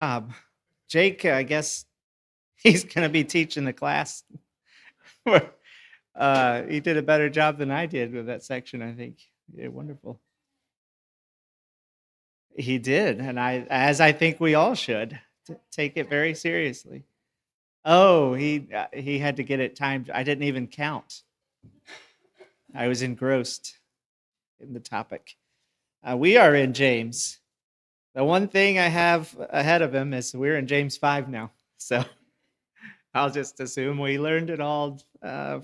Um, Jake, I guess he's going to be teaching the class. He did a better job than I did with that section, I think. Yeah, wonderful. He did, and as I think we all should, take it very seriously. Oh, he had to get it timed. I didn't even count. I was engrossed in the topic. We are in James. The one thing I have ahead of him is we're in James 5 now. So I'll just assume we learned it all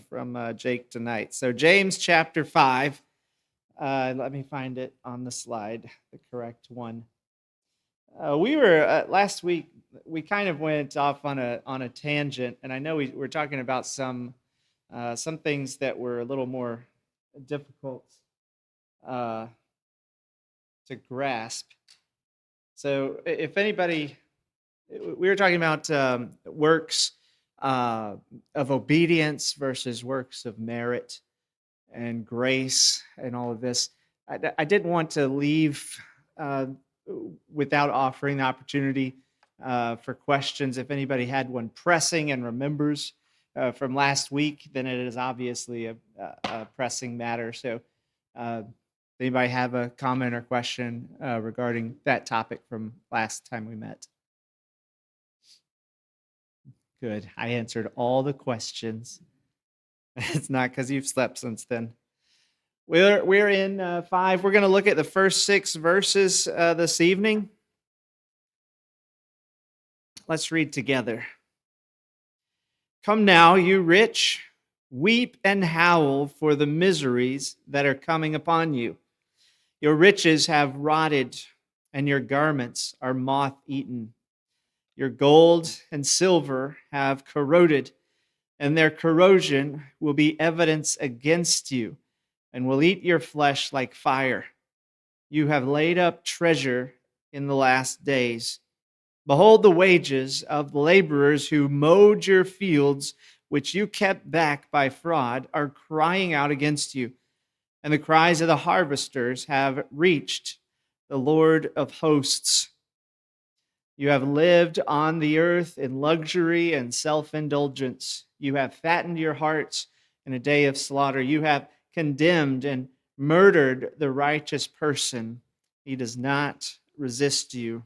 from Jake tonight. So James chapter 5. Let me find it on the slide, the correct one. We were last week. We kind of went off on a tangent, and I know we were talking about some things that were a little more difficult to grasp. So, if anybody, we were talking about works of obedience versus works of merit and grace and all of this. I didn't want to leave without offering the opportunity for questions. If anybody had one pressing and remembers from last week, then it is obviously a pressing matter. So, anybody have a comment or question regarding that topic from last time we met? Good. I answered all the questions. It's not because you've slept since then. We're in 5. We're going to look at the first 6 verses this evening. Let's read together. Come now, you rich, weep and howl for the miseries that are coming upon you. Your riches have rotted, and your garments are moth-eaten. Your gold and silver have corroded, and their corrosion will be evidence against you, and will eat your flesh like fire. You have laid up treasure in the last days. Behold, the wages of the laborers who mowed your fields, which you kept back by fraud, are crying out against you. And the cries of the harvesters have reached the Lord of hosts. You have lived on the earth in luxury and self-indulgence. You have fattened your hearts in a day of slaughter. You have condemned and murdered the righteous person. He does not resist you.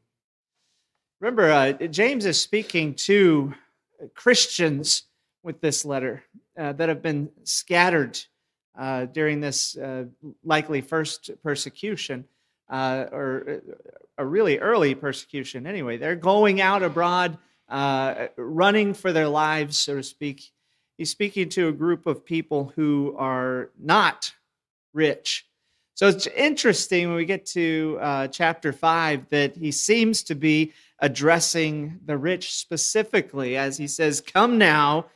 Remember, James is speaking to Christians with this letter that have been scattered during this likely first persecution, or a really early persecution anyway. They're going out abroad, running for their lives, so to speak. He's speaking to a group of people who are not rich. So it's interesting when we get to chapter 5 that he seems to be addressing the rich specifically as he says, come now,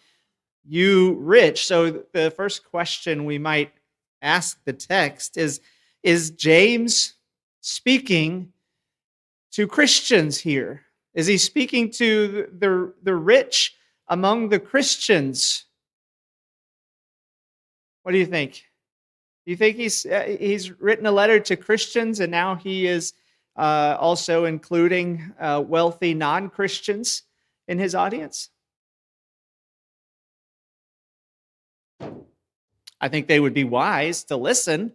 you rich. So the first question we might ask the text is James speaking to Christians here? Is he speaking to the rich among the Christians? What do you think? Do you think he's written a letter to Christians and now he is also including wealthy non-Christians in his audience? I think they would be wise to listen.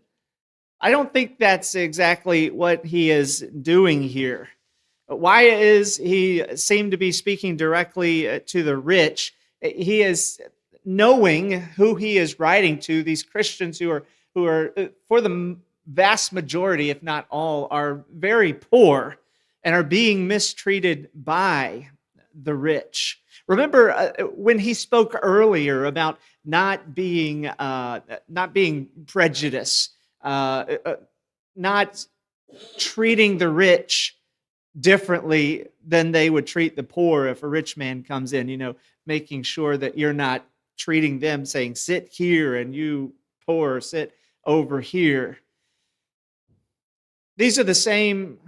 I don't think that's exactly what he is doing here. Why is he seem to be speaking directly to the rich? He is knowing who he is writing to, these Christians who are for the vast majority, if not all, are very poor and are being mistreated by the rich. Remember when he spoke earlier about not being prejudiced, not treating the rich differently than they would treat the poor if a rich man comes in, making sure that you're not treating them saying, sit here and you poor, sit over here. These are the same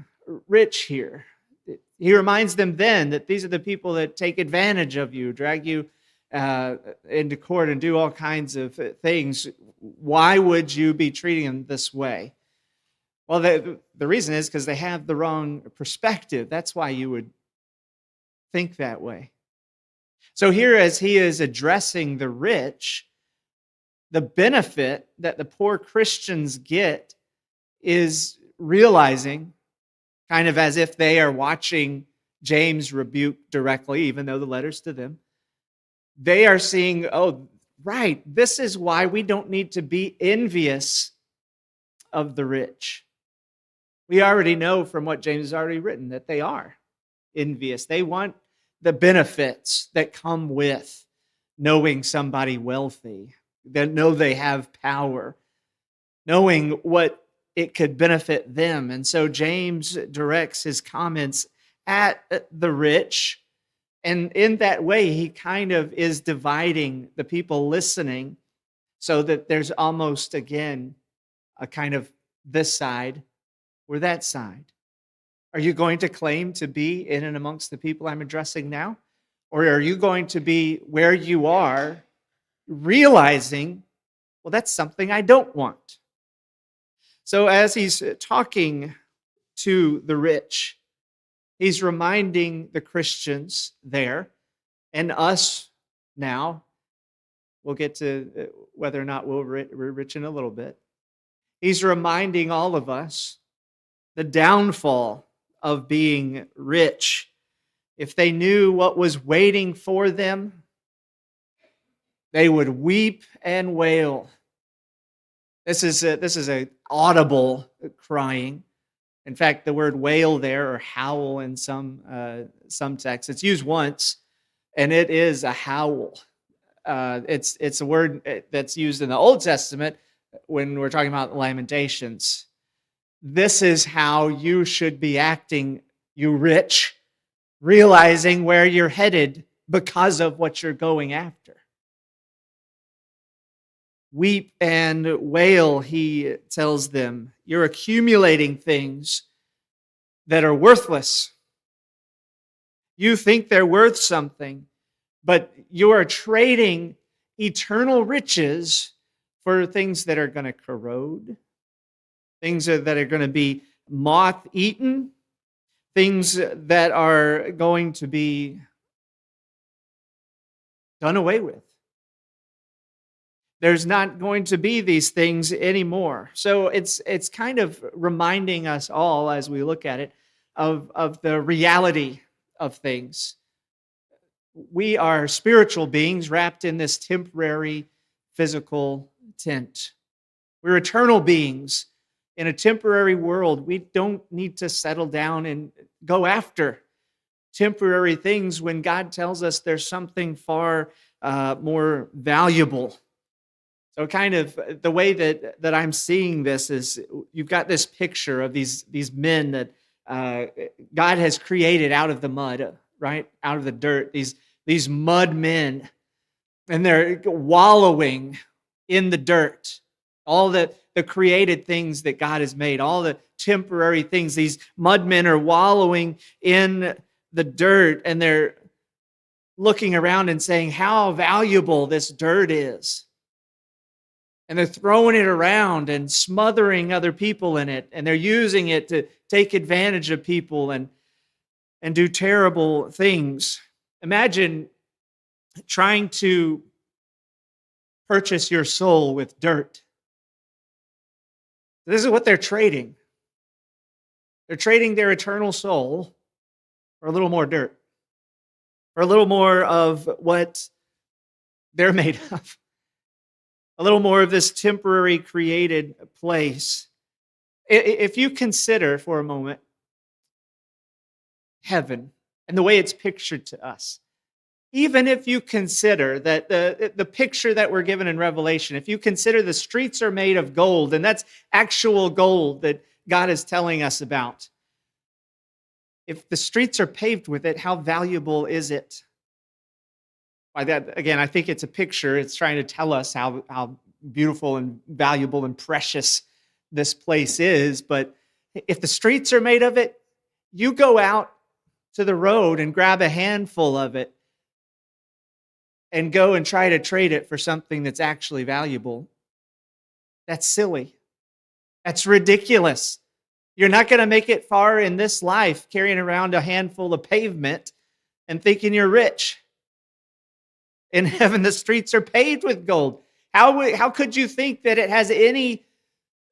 rich here. He reminds them then that these are the people that take advantage of you, drag you into court and do all kinds of things. Why would you be treating them this way? Well, the reason is because they have the wrong perspective. That's why you would think that way. So here, as he is addressing the rich, the benefit that the poor Christians get is realizing, kind of as if they are watching James rebuke directly, even though the letter's to them, they are seeing, oh, right, this is why we don't need to be envious of the rich. We already know from what James has already written that they are envious. They want the benefits that come with knowing somebody wealthy, that know they have power, knowing what it could benefit them. And so James directs his comments at the rich. And in that way, he kind of is dividing the people listening so that there's almost, again, a kind of this side or that side. Are you going to claim to be in and amongst the people I'm addressing now? Or are you going to be where you are, realizing, well, that's something I don't want? So as he's talking to the rich, he's reminding the Christians there and us now. We'll get to whether or not we're rich in a little bit. He's reminding all of us the downfall of being rich. If they knew what was waiting for them, they would weep and wail. This is a audible crying. In fact, the word wail there, or howl in some texts, it's used once, and it is a howl. It's a word that's used in the Old Testament when we're talking about Lamentations. This is how you should be acting, you rich, realizing where you're headed because of what you're going after. Weep and wail, he tells them. You're accumulating things that are worthless. You think they're worth something, but you are trading eternal riches for things that are going to corrode, things that are going to be moth-eaten, things that are going to be done away with. There's not going to be these things anymore. So it's kind of reminding us all, as we look at it, of the reality of things. We are spiritual beings wrapped in this temporary physical tent. We're eternal beings in a temporary world. We don't need to settle down and go after temporary things when God tells us there's something far more valuable. So kind of the way that I'm seeing this is you've got this picture of these men that God has created out of the mud, right? Out of the dirt, these mud men. And they're wallowing in the dirt. All the created things that God has made, all the temporary things. These mud men are wallowing in the dirt, and they're looking around and saying how valuable this dirt is. And they're throwing it around and smothering other people in it. And they're using it to take advantage of people and do terrible things. Imagine trying to purchase your soul with dirt. This is what they're trading. They're trading their eternal soul for a little more dirt, for a little more of what they're made of. A little more of this temporary created place. If you consider for a moment heaven and the way it's pictured to us, even if you consider that the picture that we're given in Revelation, if you consider the streets are made of gold, and that's actual gold that God is telling us about, if the streets are paved with it, how valuable is it? By that, again, I think it's a picture. It's trying to tell us how beautiful and valuable and precious this place is. But if the streets are made of it, you go out to the road and grab a handful of it and go and try to trade it for something that's actually valuable. That's silly. That's ridiculous. You're not going to make it far in this life carrying around a handful of pavement and thinking you're rich. In heaven, the streets are paved with gold. How could you think that it has any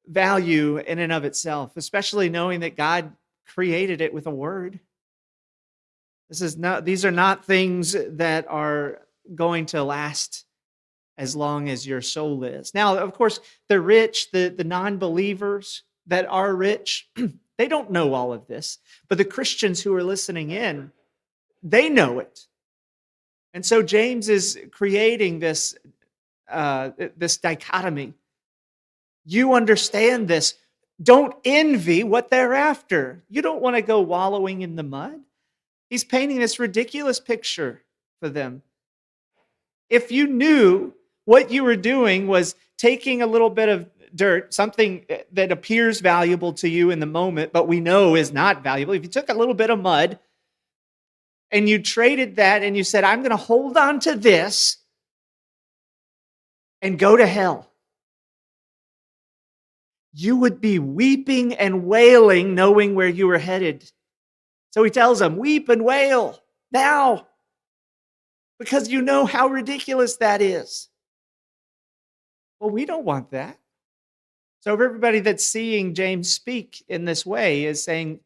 value in and of itself, especially knowing that God created it with a word? These are not things that are going to last as long as your soul is. Now, of course, the rich, the non-believers that are rich, they don't know all of this. But the Christians who are listening in, they know it. And so James is creating this dichotomy. You understand this. Don't envy what they're after. You don't want to go wallowing in the mud. He's painting this ridiculous picture for them. If you knew what you were doing was taking a little bit of dirt, something that appears valuable to you in the moment, but we know is not valuable. If you took a little bit of mud and you traded that and you said, I'm going to hold on to this and go to hell, you would be weeping and wailing, knowing where you were headed. So he tells them, weep and wail now, because you know how ridiculous that is. Well, we don't want that. So everybody that's seeing James speak in this way is saying,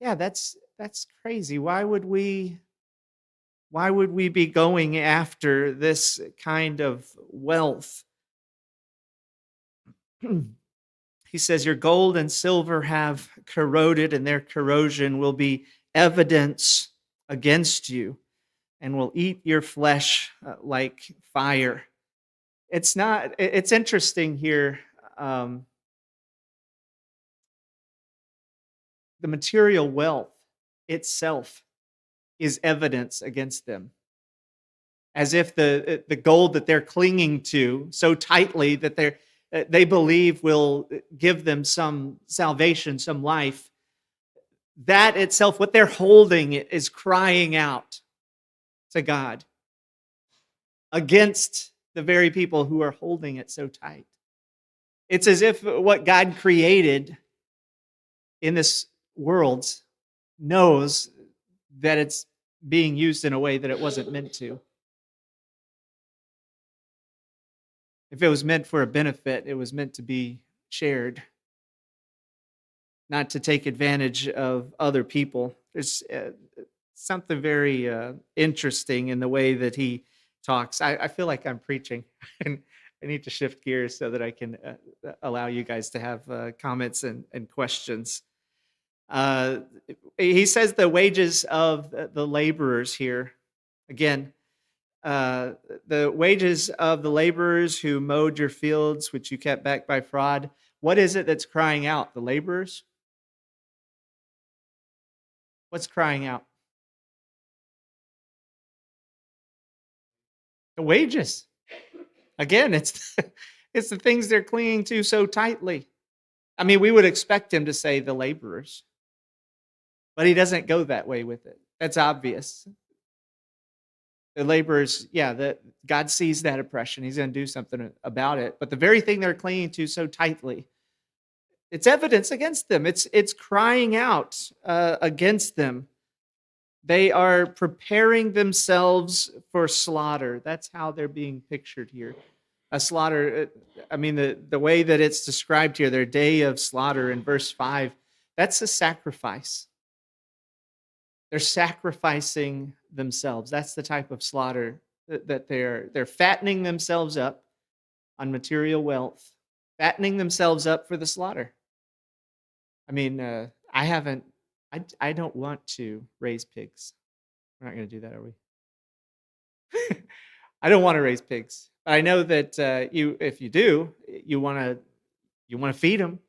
yeah, that's crazy. Why would we be going after this kind of wealth? He says, your gold and silver have corroded, and their corrosion will be evidence against you and will eat your flesh like fire. It's interesting here. The material wealth itself is evidence against them. As if the gold that they're clinging to so tightly that they believe will give them some salvation, some life, that itself, what they're holding, is crying out to God against the very people who are holding it so tight. It's as if what God created in this world knows that it's being used in a way that it wasn't meant to. If it was meant for a benefit, it was meant to be shared, not to take advantage of other people. There's something very interesting in the way that he talks. I feel like I'm preaching, and I need to shift gears so that I can allow you guys to have comments and questions. He says the wages of the laborers here. Again, the wages of the laborers who mowed your fields, which you kept back by fraud. What is it that's crying out? The laborers? What's crying out? The wages. Again, it's it's the things they're clinging to so tightly. I mean, we would expect him to say the laborers, but he doesn't go that way with it. That's obvious. The laborers, that God sees that oppression. He's going to do something about it. But the very thing they're clinging to so tightly, it's evidence against them. It's crying out against them. They are preparing themselves for slaughter. That's how they're being pictured here. A slaughter, I mean, the way that it's described here, their day of slaughter in verse 5, that's a sacrifice. They're sacrificing themselves. That's the type of slaughter that they're fattening themselves up on material wealth, fattening themselves up for the slaughter. I mean, I don't want to raise pigs. We're not going to do that, are we? I don't want to raise pigs. But I know that if you do, you want to feed them,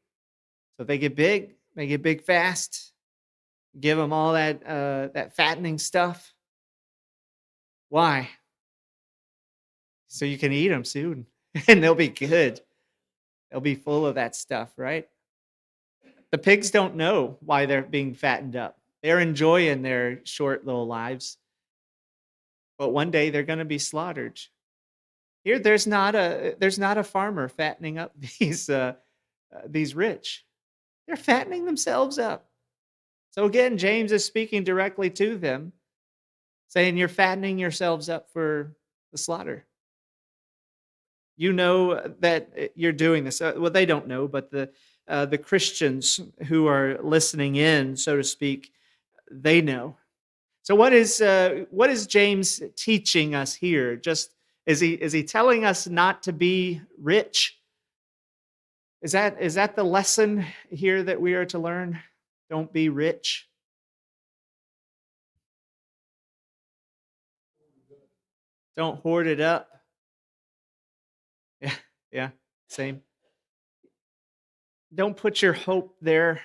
so they get big fast. Give them all that fattening stuff. Why? So you can eat them soon, and they'll be good. They'll be full of that stuff, right? The pigs don't know why they're being fattened up. They're enjoying their short little lives, but one day they're going to be slaughtered. Here, there's not a farmer fattening up these rich. They're fattening themselves up. So again, James is speaking directly to them. saying you're fattening yourselves up for the slaughter. You know that you're doing this. Well, they don't know, but the Christians who are listening in, so to speak, they know. So what is James teaching us here? Just is he telling us not to be rich? Is that the lesson here that we are to learn? Don't be rich. Don't hoard it up. Yeah, yeah, same. Don't put your hope there.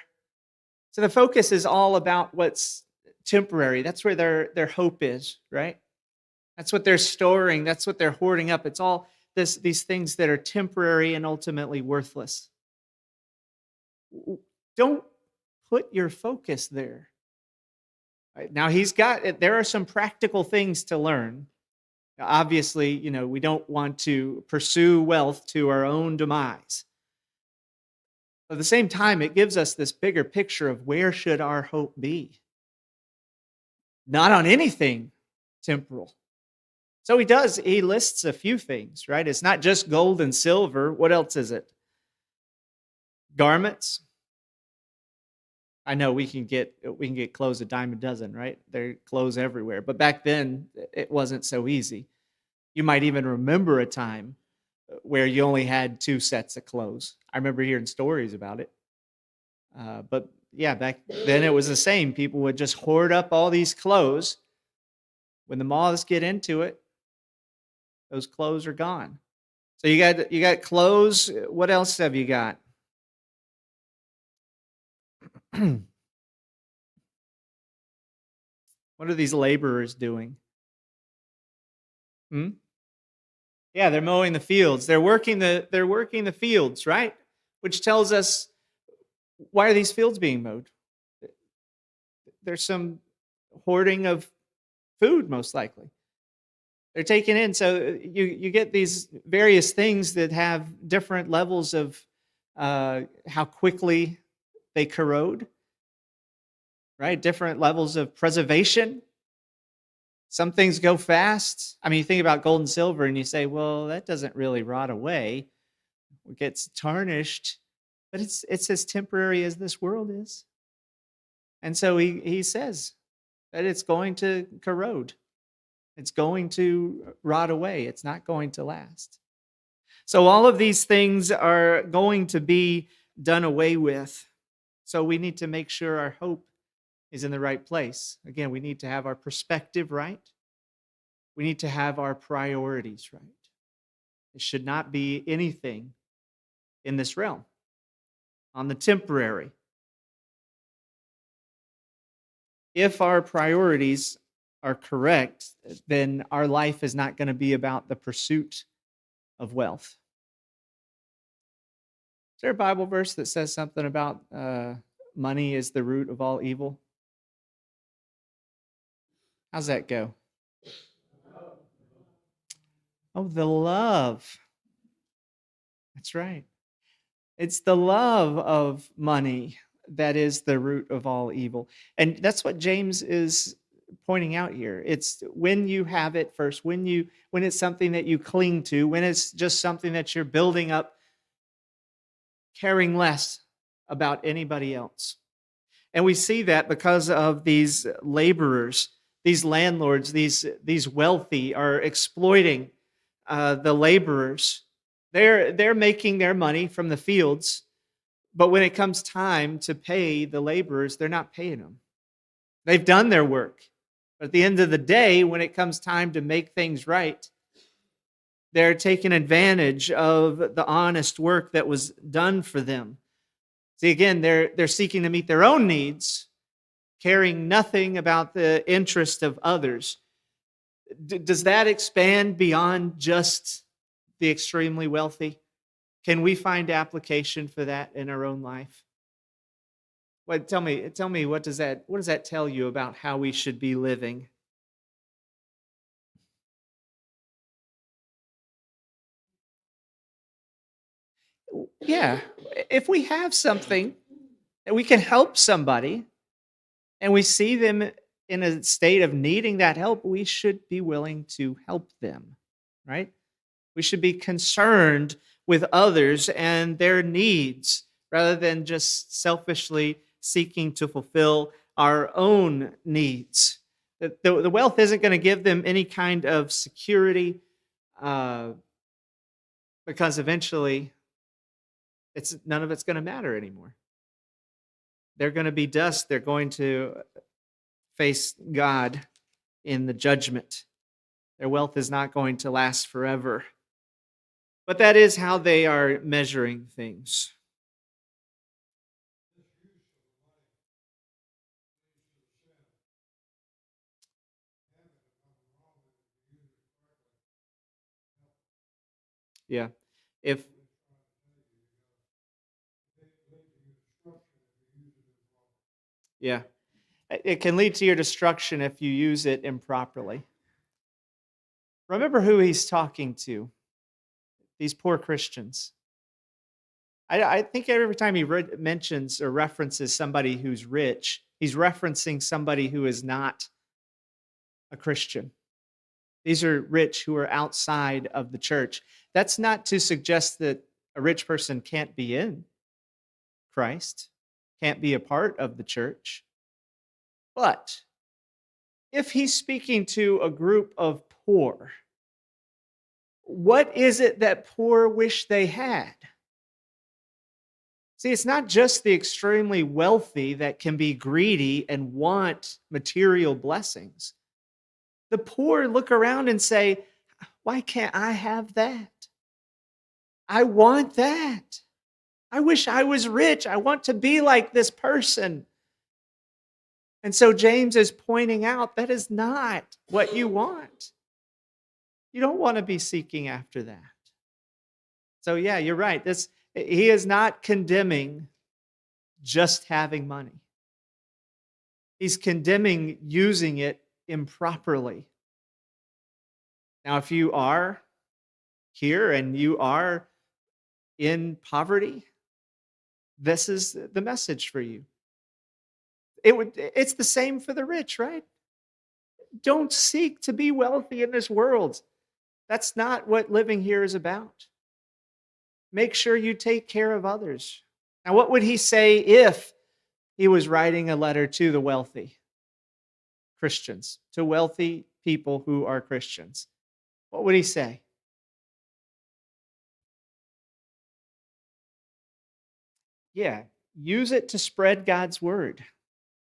So the focus is all about what's temporary. That's where their hope is, right? That's what they're storing. That's what they're hoarding up. It's all these things that are temporary and ultimately worthless. Don't put your focus there. Right? Now there are some practical things to learn. Obviously, we don't want to pursue wealth to our own demise. At the same time, it gives us this bigger picture of where should our hope be? Not on anything temporal. So he lists a few things, right? It's not just gold and silver. What else is it? Garments. I know we can get clothes a dime a dozen, right? There are clothes everywhere. But back then it wasn't so easy. You might even remember a time where you only had two sets of clothes. I remember hearing stories about it. But yeah, back then it was the same. People would just hoard up all these clothes. When the moths get into it, those clothes are gone. So you got clothes. What else have you got? What are these laborers doing? Hmm? Yeah, they're mowing the fields. They're working the fields, right? Which tells us, why are these fields being mowed? There's some hoarding of food, most likely. They're taken in. So you get these various things that have different levels of how quickly they corrode, right? Different levels of preservation. Some things go fast. I mean, you think about gold and silver and you say, well, that doesn't really rot away. It gets tarnished, but it's as temporary as this world is. And so he says that it's going to corrode. It's going to rot away. It's not going to last. So all of these things are going to be done away with. So we need to make sure our hope is in the right place. Again, we need to have our perspective right. We need to have our priorities right. It should not be anything in this realm, on the temporary. If our priorities are correct, then our life is not going to be about the pursuit of wealth. Is there a Bible verse that says something about money is the root of all evil? How's that go? Oh, the love. That's right. It's the love of money that is the root of all evil. And that's what James is pointing out here. It's when you have it first, when it's something that you cling to, when it's just something that you're building up, caring less about anybody else. And we see that because of these laborers, these landlords, these wealthy are exploiting the laborers. They're making their money from the fields, but when it comes time to pay the laborers, they're not paying them. They've done their work. But at the end of the day, when it comes time to make things right, they're taking advantage of the honest work that was done for them. See, again, they're seeking to meet their own needs, caring nothing about the interest of others. Does that expand beyond just the extremely wealthy? Can we find application for that in our own life? What tell me what does that tell you about how we should be living? Yeah, if we have something and we can help somebody and we see them in a state of needing that help, we should be willing to help them, right? We should be concerned with others and their needs rather than just selfishly seeking to fulfill our own needs. The wealth isn't going to give them any kind of security uh, because eventually it's none of it's going to matter anymore. They're going to be dust. They're going to face God in the judgment. Their wealth is not going to last forever. But that is how they are measuring things. Yeah. If yeah, it can lead to your destruction if you use it improperly. Remember who he's talking to. These poor Christians. I think every time he mentions or references somebody who's rich, he's referencing somebody who is not a Christian. These are rich who are outside of the church. That's not to suggest that a rich person can't be in Christ, can't be a part of the church. But if he's speaking to a group of poor, what is it that poor wish they had? See, it's not just the extremely wealthy that can be greedy and want material blessings. The poor look around and say, why can't I have that? I want that. I wish I was rich. I want to be like this person. And so James is pointing out that is not what you want. You don't want to be seeking after that. So yeah, you're right. He is not condemning just having money. He's condemning using it improperly. Now, if you are here and you are in poverty, this is the message for you. It's the same for the rich, right? Don't seek to be wealthy in this world. That's not what living here is about. Make sure you take care of others. Now, what would he say if he was writing a letter to the wealthy Christians, to wealthy people who are Christians? What would he say? Yeah, use it to spread God's word.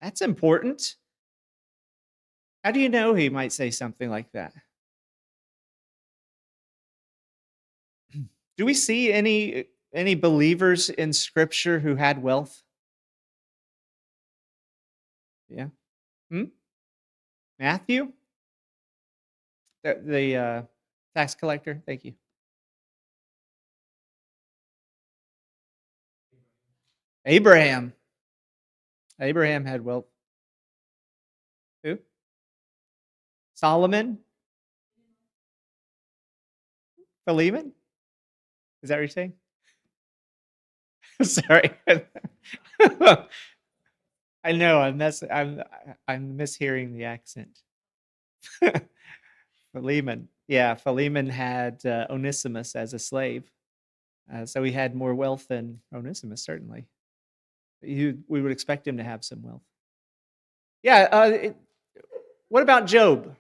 That's important. How do you know he might say something like that? Do we see any believers in scripture who had wealth? Yeah. Hmm? Matthew? The tax collector? Thank you. Abraham. Abraham had wealth. Who? Solomon? Philemon? Is that what you're saying? Sorry. I know I'm mishearing the accent. Philemon. Yeah, Philemon had Onesimus as a slave. So he had more wealth than Onesimus, certainly. We would expect him to have some wealth. Yeah. What about Job?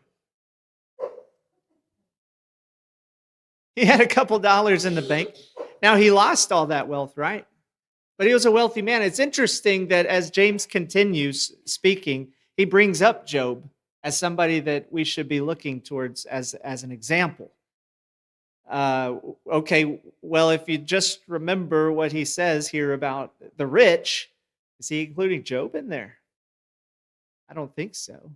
He had a couple dollars in the bank. Now, he lost all that wealth, right? But he was a wealthy man. It's interesting that as James continues speaking, he brings up Job as somebody that we should be looking towards as an example. Okay, well, if you just remember what he says here about the rich, is he including Job in there? I don't think so.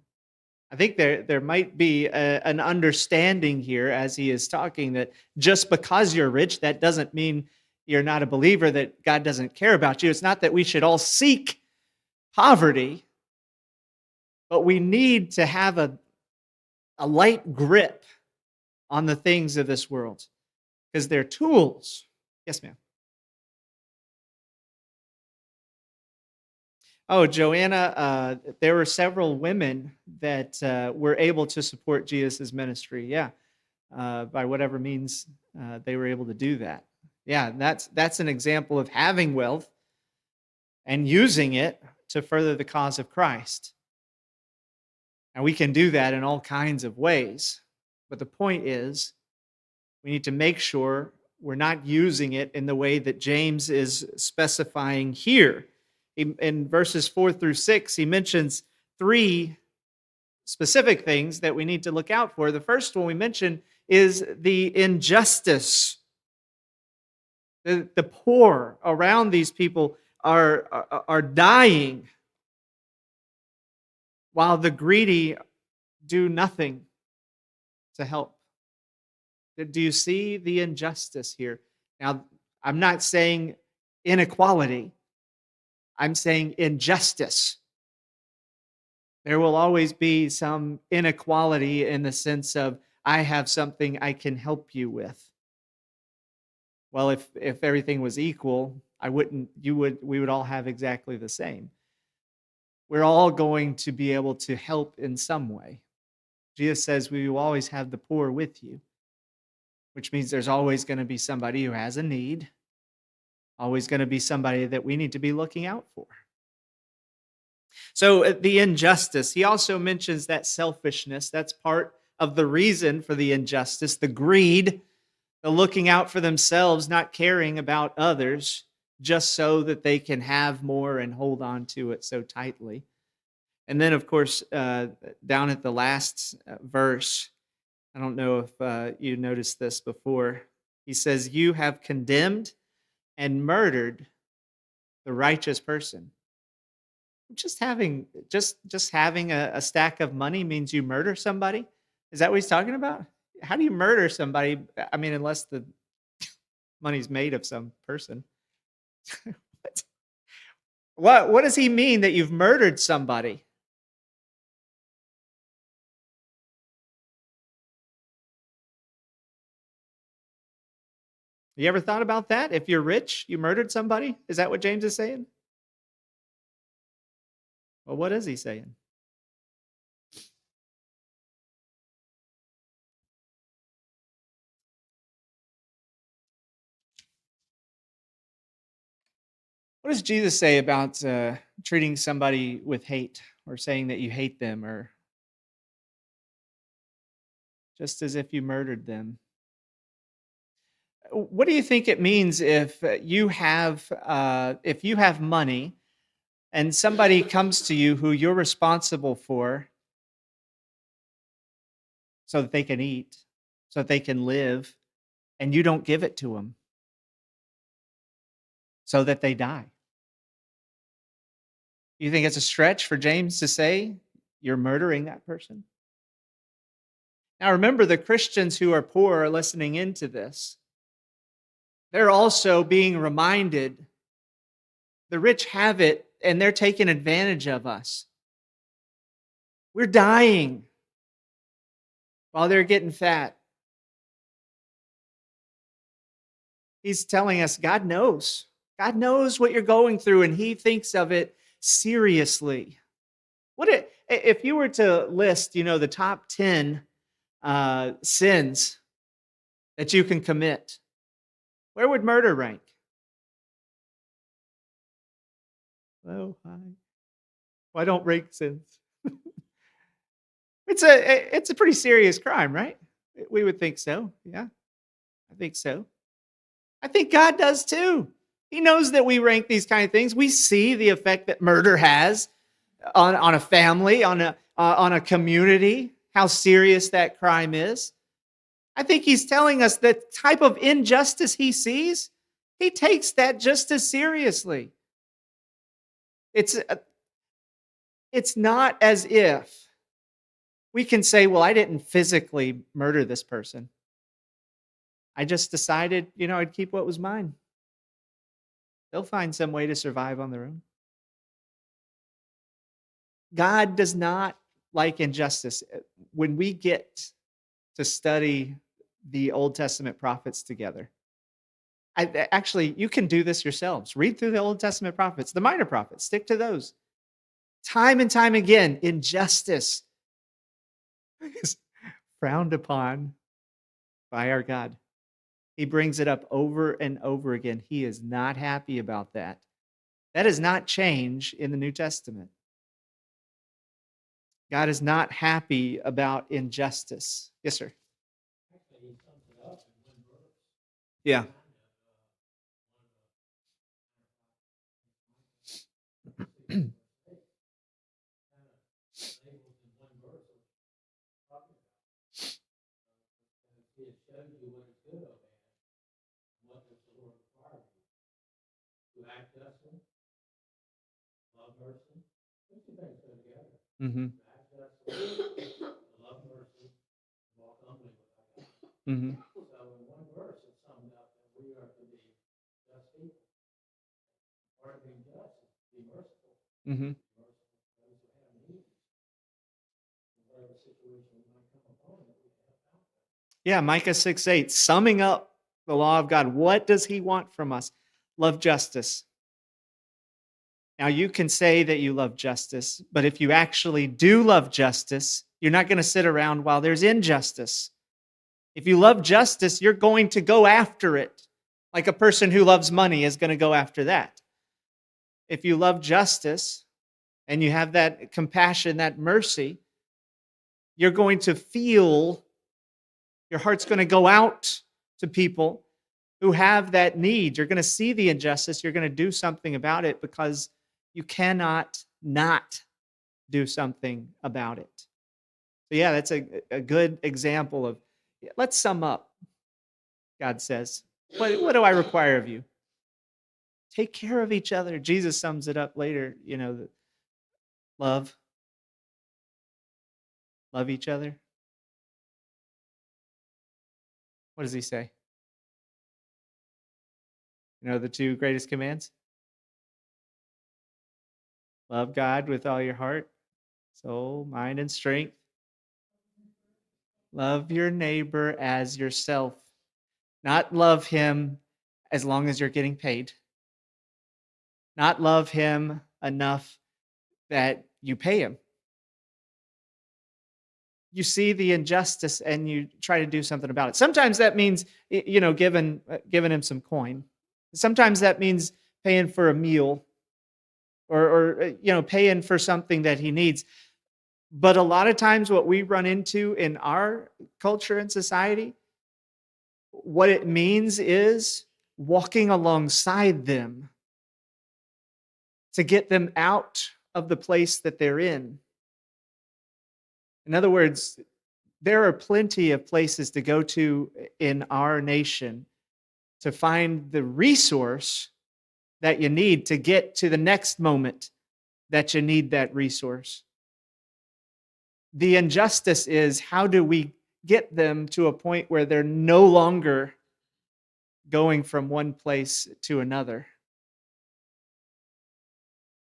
I think there might be an understanding here as he is talking that just because you're rich, that doesn't mean you're not a believer, that God doesn't care about you. It's not that we should all seek poverty, but we need to have a light grip on the things of this world because they're tools. Yes, ma'am. Oh, Joanna, there were several women that were able to support Jesus' ministry. Yeah, by whatever means they were able to do that. Yeah, that's an example of having wealth and using it to further the cause of Christ. And we can do that in all kinds of ways. But the point is, we need to make sure we're not using it in the way that James is specifying here. In verses 4 through 6, he mentions three specific things that we need to look out for. The first one we mention is the injustice. The poor around these people are dying while the greedy do nothing to help. Do you see the injustice here? Now, I'm not saying inequality, I'm saying injustice. There will always be some inequality in the sense of, I have something I can help you with. Well, if everything was equal, we would all have exactly the same. We're all going to be able to help in some way. Jesus says we will always have the poor with you, which means there's always going to be somebody who has a need, always going to be somebody that we need to be looking out for. So the injustice, he also mentions that selfishness. That's part of the reason for the injustice, the greed, the looking out for themselves, not caring about others, just so that they can have more and hold on to it so tightly. And then, of course, down at the last verse, I don't know if you noticed this before. He says, "You have condemned and murdered the righteous person." Just having a stack of money means you murder somebody? Is that what he's talking about? How do you murder somebody? I mean, unless the money's made of some person. What? What does he mean that you've murdered somebody? You ever thought about that? If you're rich, you murdered somebody? Is that what James is saying? Well, what is he saying? What does Jesus say about treating somebody with hate or saying that you hate them or just as if you murdered them? What do you think it means if you have money and somebody comes to you who you're responsible for so that they can eat, so that they can live, and you don't give it to them so that they die? You think it's a stretch for James to say you're murdering that person? Now remember, the Christians who are poor are listening into this. They're also being reminded the rich have it and they're taking advantage of us. We're dying while they're getting fat. He's telling us God knows. God knows what you're going through and he thinks of it seriously. If you were to list, the top 10 sins that you can commit, where would murder rank? Oh, hi. Why don't rank sins? It's a pretty serious crime, right? We would think so. Yeah, I think so. I think God does too. He knows that we rank these kind of things. We see the effect that murder has on a family, on a community, how serious that crime is. I think he's telling us the type of injustice he sees, he takes that just as seriously. It's not as if we can say, well, I didn't physically murder this person. I just decided, I'd keep what was mine. They'll find some way to survive on their own. God does not like injustice. When we get to study the Old Testament prophets together, actually, you can do this yourselves. Read through the Old Testament prophets, the minor prophets, stick to those. Time and time again, injustice is frowned upon by our God. He brings it up over and over again. He is not happy about that. That does not change in the New Testament. God is not happy about injustice. Yes, sir. Yeah. Mm-hmm. Mm-hmm. Mm-hmm. Yeah, Micah 6:8, summing up the law of God. What does he want from us? Love justice. Now, you can say that you love justice, but if you actually do love justice, you're not going to sit around while there's injustice. If you love justice, you're going to go after it, like a person who loves money is going to go after that. If you love justice and you have that compassion, that mercy, you're going to feel, your heart's going to go out to people who have that need. You're going to see the injustice. You're going to do something about it because you cannot not do something about it. So, yeah, that's a good example of, let's sum up. God says, what do I require of you? Take care of each other. Jesus sums it up later, love each other. What does he say? The two greatest commands? Love God with all your heart, soul, mind, and strength. Love your neighbor as yourself. Not love him as long as you're getting paid. Not love him enough that you pay him. You see the injustice and you try to do something about it. Sometimes that means, giving him some coin. Sometimes that means paying for a meal or paying for something that he needs. But a lot of times what we run into in our culture and society, what it means is walking alongside them to get them out of the place that they're in. In other words, there are plenty of places to go to in our nation to find the resource that you need to get to the next moment that you need that resource. The injustice is, how do we get them to a point where they're no longer going from one place to another?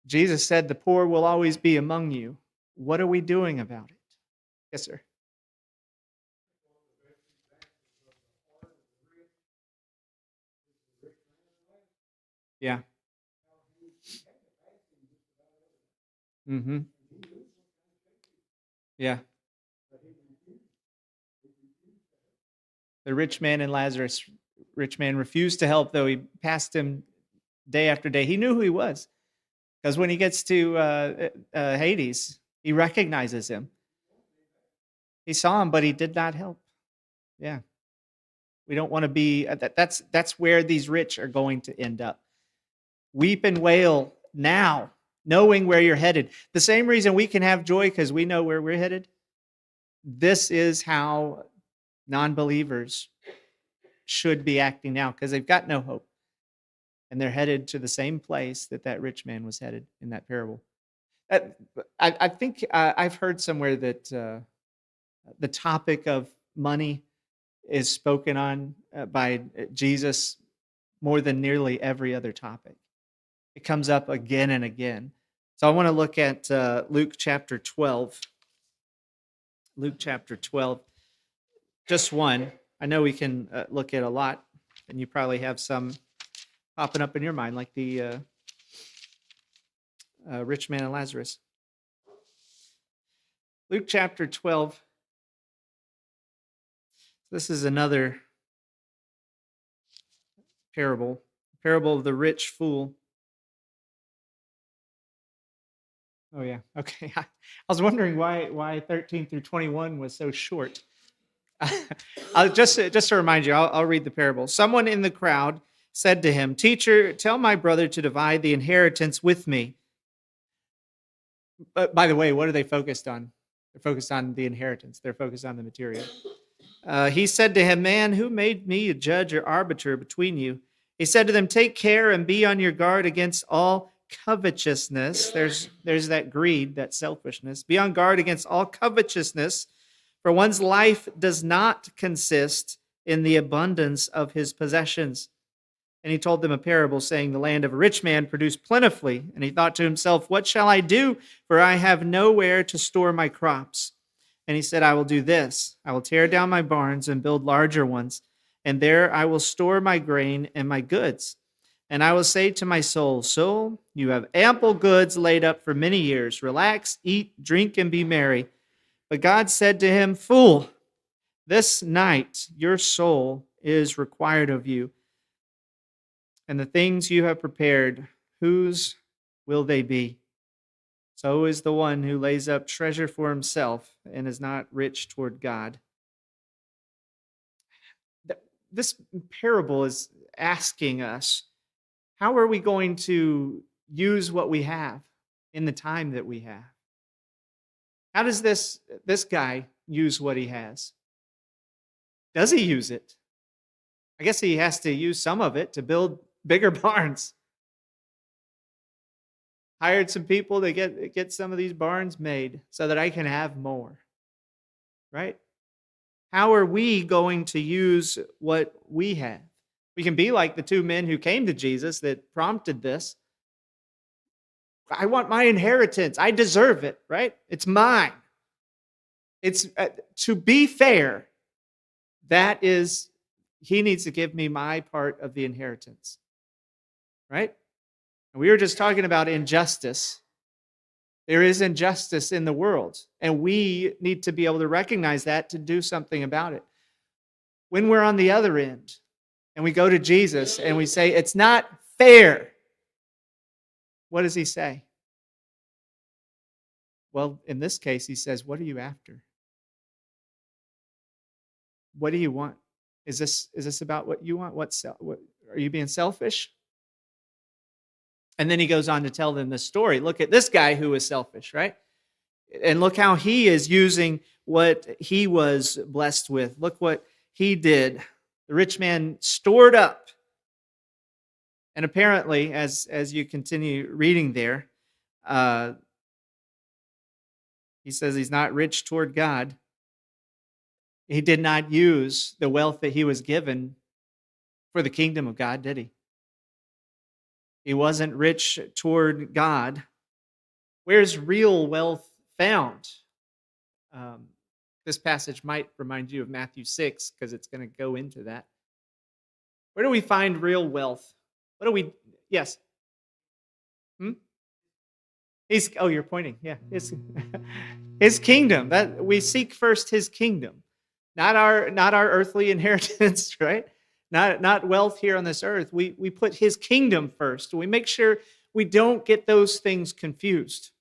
Jesus said, the poor will always be among you. What are we doing about it? Yes, sir. Yeah. Mm-hmm. Yeah. The rich man and Lazarus. Rich man refused to help, though he passed him day after day. He knew who he was, because when he gets to Hades, he recognizes him. He saw him, but he did not help. Yeah. We don't want to be, that's where these rich are going to end up. Weep and wail now, knowing where you're headed. The same reason we can have joy, because we know where we're headed. This is how non-believers should be acting now, because they've got no hope. And they're headed to the same place that rich man was headed in that parable. I think I've heard somewhere that the topic of money is spoken on by Jesus more than nearly every other topic. It comes up again and again. So I want to look at Luke chapter 12. Luke chapter 12. Just one. I know we can look at a lot, and you probably have some popping up in your mind, like the rich man and Lazarus. Luke chapter 12. This is another parable of the rich fool. Oh yeah, okay. I was wondering why 13 through 21 was so short. Just to remind you, I'll read the parable. Someone in the crowd said to him, "Teacher, tell my brother to divide the inheritance with me." But by the way, what are they focused on? They're focused on the inheritance. They're focused on the material. He said to him, "Man, who made me a judge or arbiter between you?" He said to them, "Take care and be on your guard against all covetousness." There's that greed, that selfishness. Be on guard against all covetousness, for one's life does not consist in the abundance of his possessions. And he told them a parable, saying, "The land of a rich man produced plentifully. And he thought to himself, 'What shall I do? For I have nowhere to store my crops.' And he said, 'I will do this. I will tear down my barns and build larger ones. And there I will store my grain and my goods. And I will say to my soul, Soul, you have ample goods laid up for many years. Relax, eat, drink, and be merry.' But God said to him, 'Fool, this night your soul is required of you. And the things you have prepared, whose will they be? So is the one who lays up treasure for himself and is not rich toward God.'" This parable is asking us, how are we going to use what we have in the time that we have? How does this guy use what he has? Does he use it? I guess he has to use some of it to build bigger barns. Hired some people to get some of these barns made so that I can have more. Right? How are we going to use what we have? We can be like the two men who came to Jesus that prompted this. I want my inheritance. I deserve it, right? It's mine. It's to be fair, that is, he needs to give me my part of the inheritance, right? And we were just talking about injustice. There is injustice in the world, and we need to be able to recognize that to do something about it. When we're on the other end and we go to Jesus and we say, "It's not fair," what does he say? Well, in this case, he says, "What are you after? What do you want? Is this about what you want? What are you being selfish?" And then he goes on to tell them this story. Look at this guy who was selfish, right? And look how he is using what he was blessed with. Look what he did. The rich man stored up. And apparently, as you continue reading there, he says he's not rich toward God. He did not use the wealth that he was given for the kingdom of God, did he? He wasn't rich toward God. Where's real wealth found? This passage might remind you of Matthew 6 because it's going to go into that. Where do we find real wealth? What do we? Yes. You're pointing. Yeah. His kingdom. That we seek first his kingdom. Not our earthly inheritance, right? Not wealth here on this earth. We put his kingdom first. We make sure we don't get those things confused.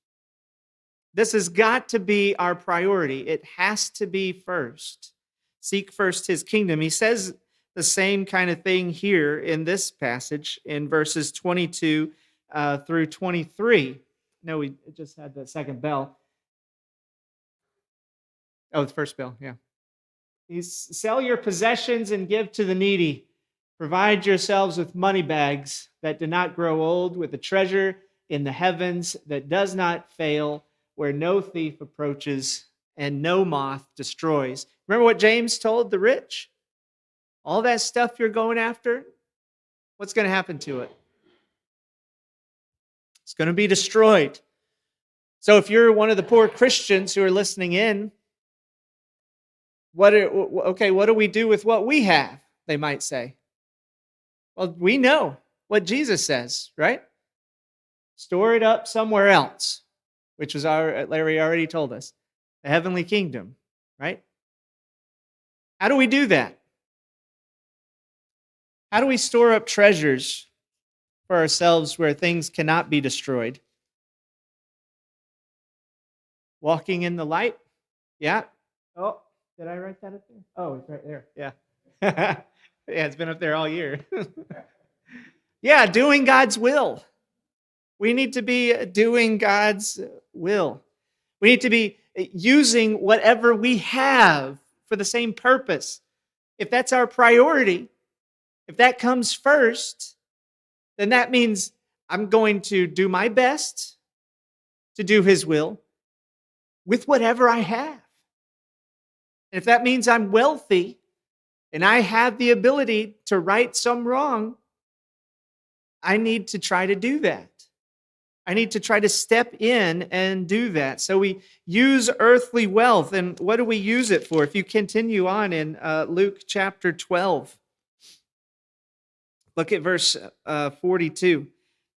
This has got to be our priority. It has to be first. Seek first his kingdom. He says the same kind of thing here in this passage in verses 22 through 23. No, we just had the second bell. Oh, the first bell, yeah. Sell your possessions and give to the needy. Provide yourselves with money bags that do not grow old, with a treasure in the heavens that does not fail, where no thief approaches and no moth destroys. Remember what James told the rich? All that stuff you're going after, what's going to happen to it? It's going to be destroyed. So if you're one of the poor Christians who are listening in, what do we do with what we have? They might say. Well, we know what Jesus says, right? Store it up somewhere else, which was Larry already told us. a heavenly kingdom, right? How do we do that? How do we store up treasures for ourselves where things cannot be destroyed? Walking in the light? Yeah. Oh, did I write that up there? Oh, it's right there. Yeah. Yeah, it's been up there all year. Yeah, doing God's will. We need to be doing God's will. We need to be using whatever we have for the same purpose. If that's our priority, if that comes first, then that means I'm going to do my best to do His will with whatever I have. And if that means I'm wealthy and I have the ability to right some wrong, I need to try to do that. I need to try to step in and do that. So we use earthly wealth. And what do we use it for? If you continue on in Luke chapter 12, look at verse 42.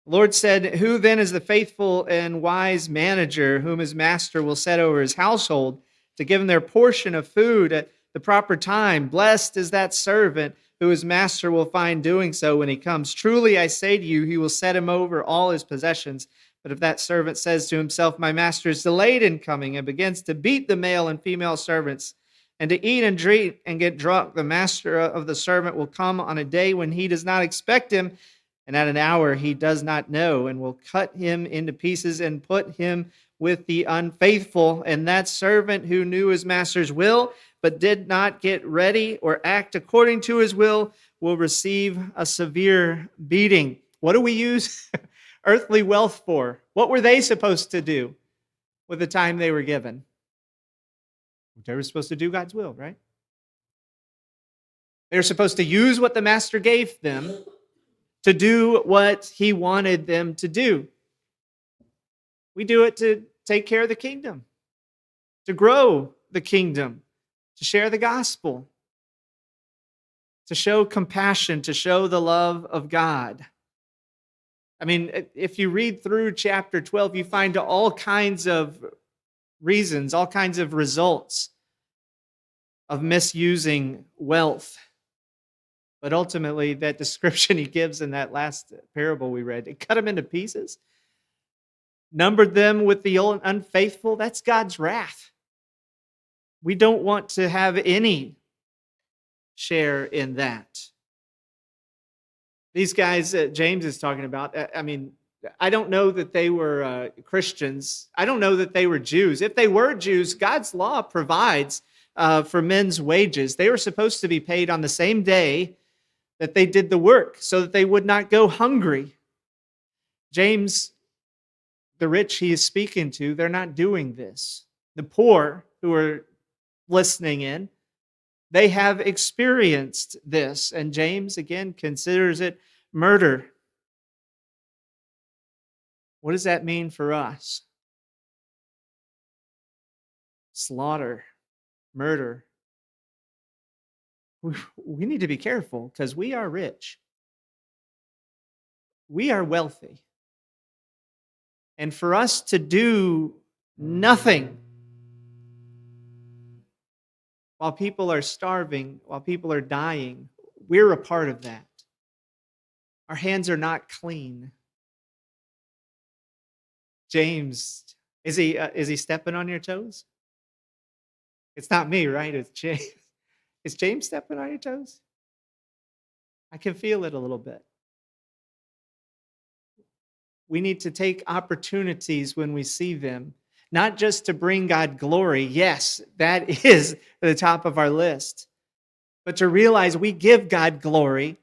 The Lord said, "Who then is the faithful and wise manager whom his master will set over his household to give him their portion of food at the proper time? Blessed is that servant who his master will find doing so when he comes. Truly I say to you, he will set him over all his possessions. But if that servant says to himself, my master is delayed in coming, and begins to beat the male and female servants, and to eat and drink and get drunk, the master of the servant will come on a day when he does not expect him, and at an hour he does not know, and will cut him into pieces and put him with the unfaithful. And that servant who knew his master's will, but did not get ready or act according to his will receive a severe beating." What do we use earthly wealth for? What were they supposed to do with the time they were given? They were supposed to do God's will, right? They were supposed to use what the master gave them to do what he wanted them to do. We do it to take care of the kingdom, to grow the kingdom, to share the gospel, to show compassion, to show the love of God. I mean, if you read through chapter 12, you find all kinds of reasons, all kinds of results of misusing wealth. But ultimately, that description he gives in that last parable we read, it cut them into pieces, numbered them with the unfaithful. That's God's wrath. We don't want to have any share in that. These guys that James is talking about, I mean, I don't know that they were Christians. I don't know that they were Jews. If they were Jews, God's law provides for men's wages. They were supposed to be paid on the same day that they did the work so that they would not go hungry. James, the rich he is speaking to, they're not doing this. The poor who are listening in, they have experienced this. And James, again, considers it murder. What does that mean for us? Slaughter, murder. We need to be careful because we are rich. We are wealthy. And for us to do nothing while people are starving, while people are dying, we're a part of that. Our hands are not clean. James, is he stepping on your toes? It's not me, right? It's James. Is James stepping on your toes? I can feel it a little bit. We need to take opportunities when we see them, not just to bring God glory. Yes, that is the top of our list. But to realize we give God glory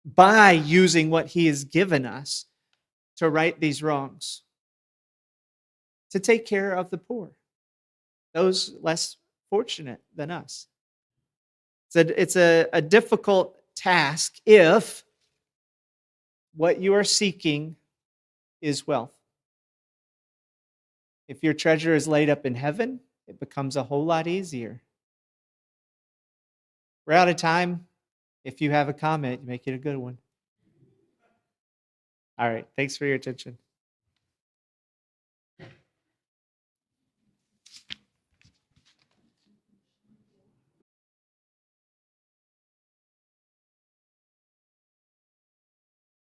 by using what He has given us to right these wrongs, to take care of the poor, those less fortunate than us. It's a difficult task if what you are seeking is wealth. If your treasure is laid up in heaven, it becomes a whole lot easier. We're out of time. If you have a comment, make it a good one. All right. Thanks for your attention.